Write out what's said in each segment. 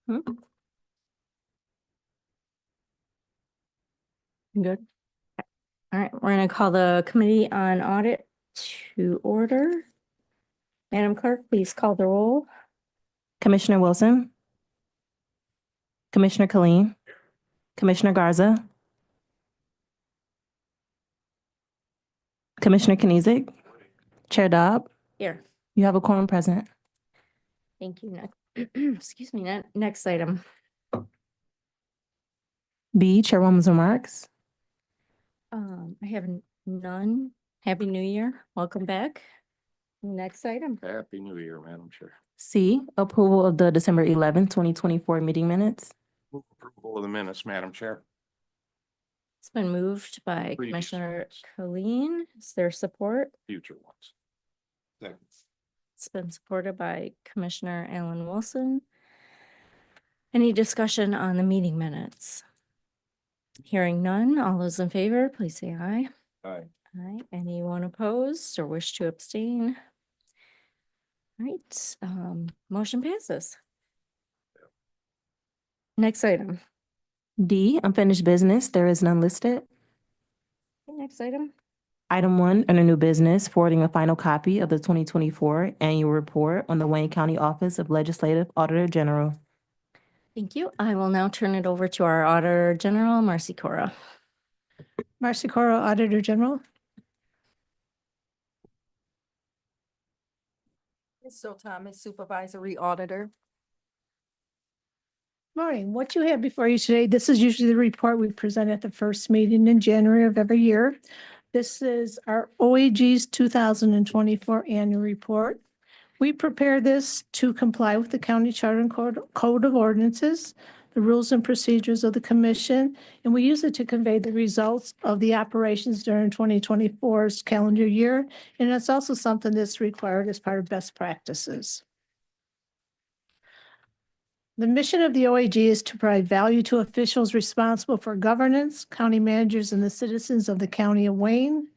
Hmm? Good. All right, we're going to call the Committee on Audit to order. Madam Clerk, please call the roll. Commissioner Wilson. Commissioner Colleen. Commissioner Garza. Commissioner Kniezek. Chair Dobb. Here. You have a quorum present. Thank you. Excuse me. Next item. B, Chairwoman's remarks. I have none. Happy New Year. Welcome back. Next item. Happy New Year, Madam Chair. C, approval of the December 11th, 2024 meeting minutes. Move approval of the minutes, Madam Chair. It's been moved by Previous Commissioner ones. Colleen. Is there support? Future ones. Second. It's been supported by Commissioner Alan Wilson. Any discussion on the meeting minutes? Hearing none, all those in favor, please say aye. Aye. Aye. Anyone opposed or wish to abstain? All right, motion passes. Next item. D, unfinished business. There is none listed. Next item. Item 1, under new business, forwarding a final copy of the 2024 annual report on the Wayne County Office of Legislative Auditor General. Thank you. I will now turn it over to our Auditor General, Marcy Cora. Marcy Cora, Auditor General. Crystal Thomas, Supervisory Auditor. Morning. What you have before you today, this is usually the report we present at the first meeting in January of every year. This is our OAG's 2024 annual report. We prepare this to comply with the County Charter and Code of Ordinances, the rules and procedures of the commission, and we use it to convey the results of the operations during 2024's calendar year. And it's also something that's required as part of best practices. The mission of the OAG is to provide value to officials responsible for governance, county managers, and the citizens of the County of Wayne.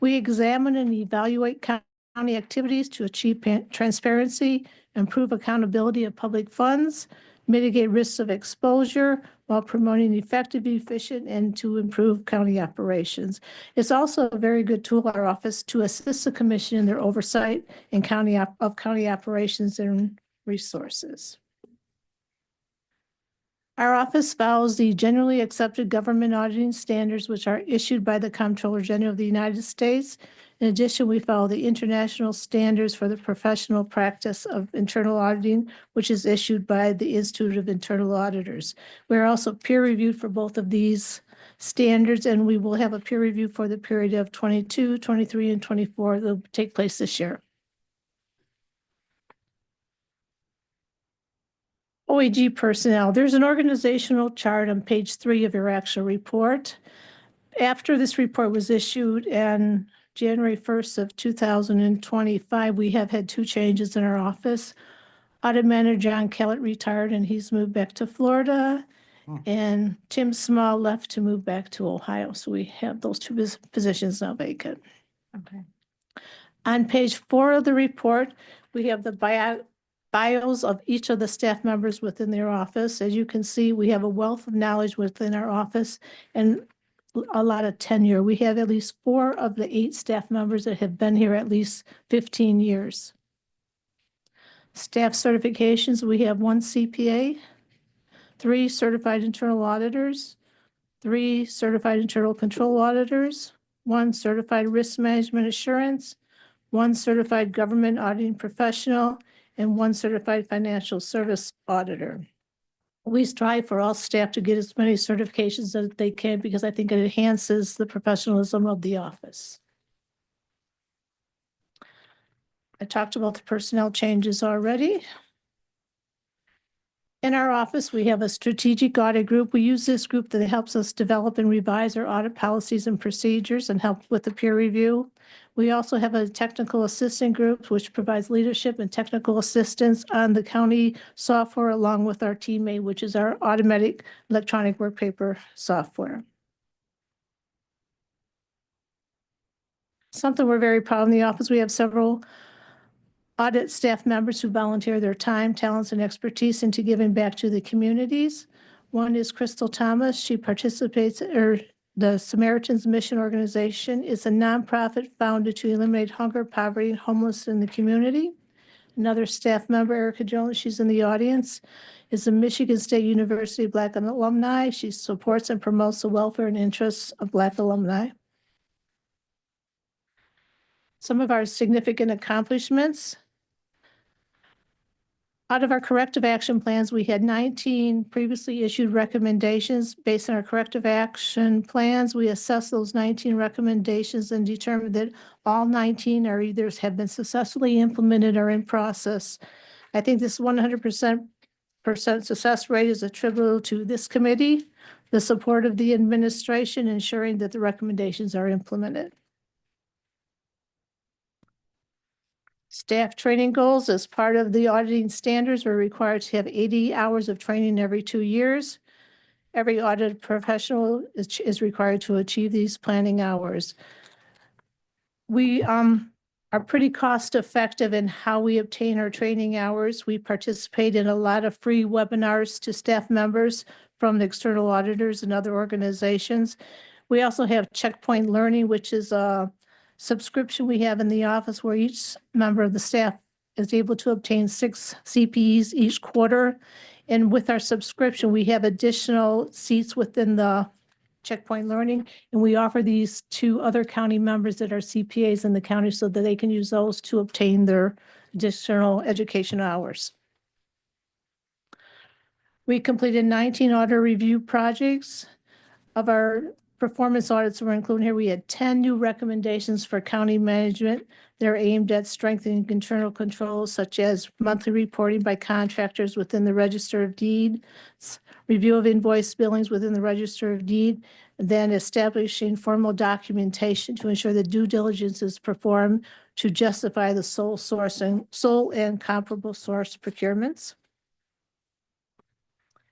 We examine and evaluate county activities to achieve transparency, improve accountability of public funds, mitigate risks of exposure while promoting effective, efficient, and to improve county operations. It's also a very good tool, our office, to assist the commission in their oversight in county operations and resources. Our office follows the generally accepted government auditing standards, which are issued by the Comptroller General of the United States. In addition, we follow the international standards for the professional practice of internal auditing, which is issued by the Institute of Internal Auditors. We're also peer reviewed for both of these standards, and we will have a peer review for the period of 22, 23, and 24 that will take place this year. OAG personnel. There's an organizational chart on page 3 of your actual report. After this report was issued on January 1st of 2025, we have had 2 changes in our office. Audit Manager John Kellett retired and he's moved back to Florida. And Tim Small left to move back to Ohio. So we have those 2 positions now vacant. Okay. On page 4 of the report, we have the bios of each of the staff members within their office. As you can see, we have a wealth of knowledge within our office and a lot of tenure. We have at least 4 of the 8 staff members that have been here at least 15 years. Staff certifications, we have 1 CPA, 3 certified internal auditors, 3 certified internal control auditors, 1 certified risk management assurance, 1 certified government auditing professional, and 1 certified financial service auditor. We strive for all staff to get as many certifications as they can because I think it enhances the professionalism of the office. I talked about the personnel changes already. In our office, we have a strategic audit group. We use this group that helps us develop and revise our audit policies and procedures and help with the peer review. We also have a technical assistant group, which provides leadership and technical assistance on the county software, along with our teammate, which is our automatic electronic work paper software. Something we're very proud of in the office, we have several audit staff members who volunteer their time, talents, and expertise into giving back to the communities. One is Crystal Thomas. She participates, the Samaritan's Mission Organization is a nonprofit founded to eliminate hunger, poverty, and homelessness in the community. Another staff member, Erica Jones, she's in the audience, is a Michigan State University Black alumni. She supports and promotes the welfare and interests of Black alumni. Some of our significant accomplishments. Out of our corrective action plans, we had 19 previously issued recommendations. Based on our corrective action plans, we assessed those 19 recommendations and determined that all 19 are either have been successfully implemented or in process. I think this 100% success rate is attributable to this committee, the support of the administration, ensuring that the recommendations are implemented. Staff training goals. As part of the auditing standards, we're required to have 80 hours of training every 2 years. Every audit professional is required to achieve these planning hours. We are pretty cost effective in how we obtain our training hours. We participate in a lot of free webinars to staff members from the external auditors and other organizations. We also have Checkpoint Learning, which is a subscription we have in the office where each member of the staff is able to obtain 6 CPEs each quarter. And with our subscription, we have additional seats within the Checkpoint Learning, and we offer these to other county members that are CPAs in the county so that they can use those to obtain their additional education hours. We completed 19 audit review projects. Of our performance audits we're including here, we had 10 new recommendations for county management. They're aimed at strengthening internal controls such as monthly reporting by contractors within the Register of Deeds, review of invoice billings within the Register of Deeds, then establishing formal documentation to ensure that due diligence is performed to justify the sole and comparable source procurements.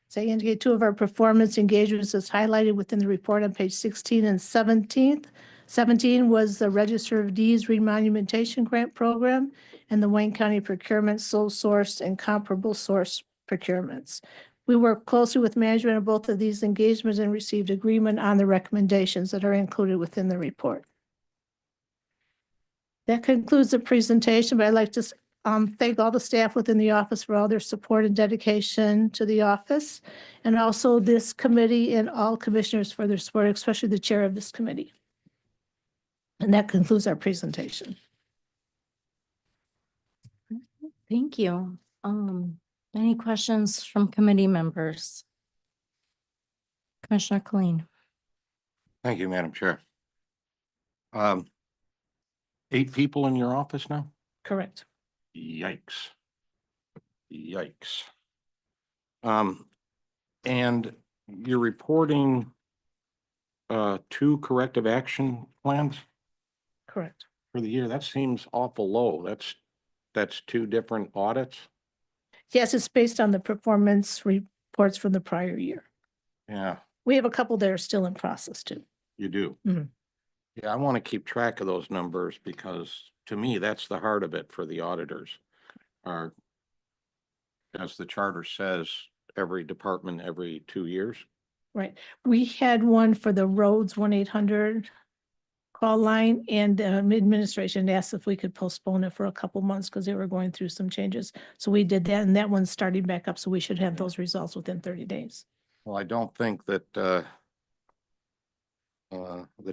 So I indicate 2 of our performance engagements is highlighted within the report on page 16 and 17. 17 was the Register of Deeds Remonumentation Grant Program and the Wayne County Procurement Sole Source and Comparable Source Procurements. We worked closely with management of both of these engagements and received agreement on the recommendations that are included within the report. That concludes the presentation, but I'd like to thank all the staff within the office for all their support and dedication to the office, and also this committee and all commissioners for their support, especially the chair of this committee. And that concludes our presentation. Thank you. Any questions from committee members? Commissioner Colleen. Thank you, Madam Chair. 8 people in your office now? Correct. Yikes. Yikes. And you're reporting 2 corrective action plans Correct. for the year. That seems awful low. That's 2 different audits. Yes, it's based on the performance reports from the prior year. Yeah, We have a couple that are still in process too. you do. Mhm. Yeah, I want to keep track of those numbers because to me, that's the heart of it for the auditors. Are, as the charter says, every department every 2 years. Right. We had one for the roads 1-800 call line, and administration asked if we could postpone it for a couple months because they were going through some changes. So we did that, and that one's starting back up. So we should have those results within 30 days. Well, I don't think that the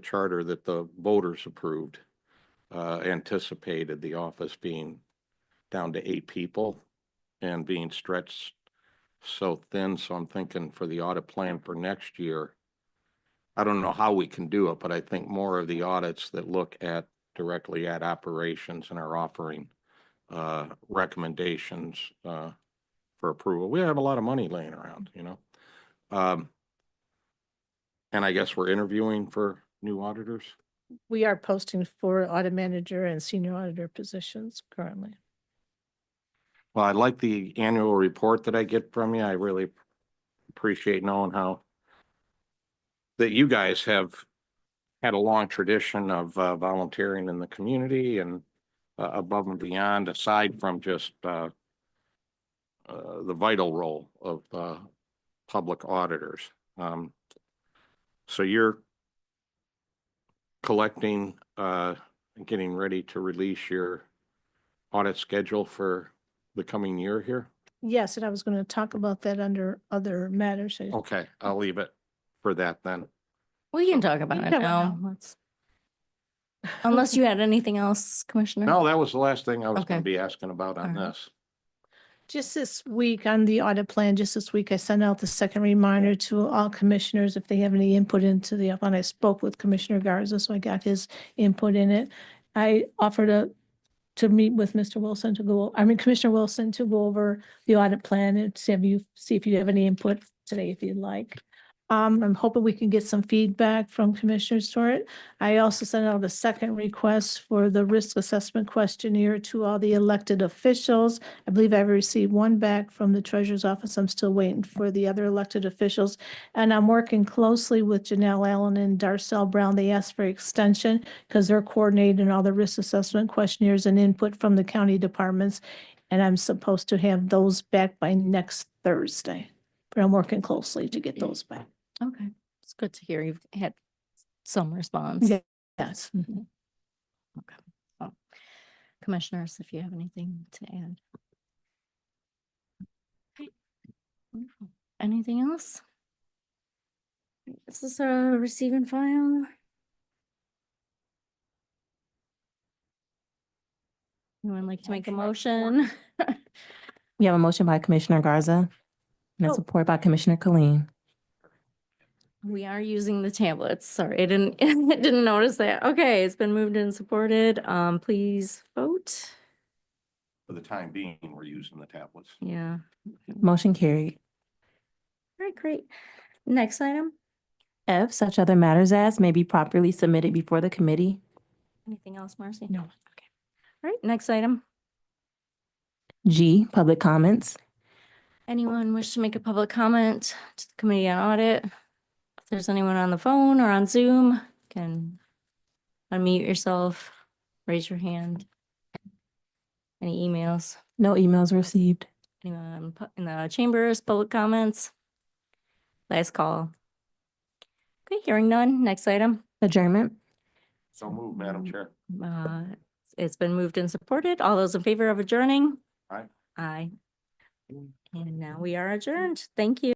charter that the voters approved anticipated the office being down to 8 people and being stretched so thin. So I'm thinking for the audit plan for next year, I don't know how we can do it, but I think more of the audits that look at directly at operations and are offering recommendations for approval. We have a lot of money laying around, you know. And I guess we're interviewing for new auditors. We are posting for audit manager and senior auditor positions currently. Well, I like the annual report that I get from you. I really appreciate knowing how that you guys have had a long tradition of volunteering in the community and above and beyond, aside from just the vital role of public auditors. So you're collecting, and getting ready to release your audit schedule for the coming year here? Yes, and I was going to talk about that under other matters. Okay, I'll leave it for that then. We can talk about can it talk about now. Unless you had anything else, Commissioner? No, that was the last thing I was Okay. gonna be asking about on All right. this. Just this week on the audit plan, just this week, I sent out the second reminder to all commissioners if they have any input into the, and I spoke with Commissioner Garza, so I got his input in it. I offered to meet with Mr. Wilson Commissioner Wilson to go over the audit plan and see if you have any input today if you'd like. I'm hoping we can get some feedback from commissioners for it. I also sent out a second request for the risk assessment questionnaire to all the elected officials. I believe I've received one back from the treasurer's office. I'm still waiting for the other elected officials. And I'm working closely with Janelle Allen and Darcel Brown. They asked for extension because they're coordinating all the risk assessment questionnaires and input from the county departments. And I'm supposed to have those back by next Thursday. But I'm working closely to get those back. Okay, it's good to hear you've had some response. Yeah. Yes. Mhm. Okay. Well, Commissioners, if you have anything to add. Okay, wonderful. Anything else? This is a receive and file. Anyone like to make a motion? We have a motion by Commissioner Garza and a Oh. support by Commissioner Colleen. We are using the tablets. Sorry, I didn't, I didn't notice that. Okay, it's been moved and supported. Please vote. For the time being, we're using the tablets. Yeah. Motion carried. All right, great. Next item. F, such other matters as may be properly submitted before the committee. Anything else, Marcy? No. Okay. All right, next item. G, public comments. Anyone wish to make a public comment to the Committee on Audit? If there's anyone on the phone or on Zoom, can unmute yourself, raise your hand. Any emails? No emails received. Anyone in the chambers, public comments? Last call. Okay, hearing none. Next item. Adjournment. So move, Madam Chair. It's been moved and supported. All those in favor of adjourning? Aye. Aye. And now we are adjourned. Thank you.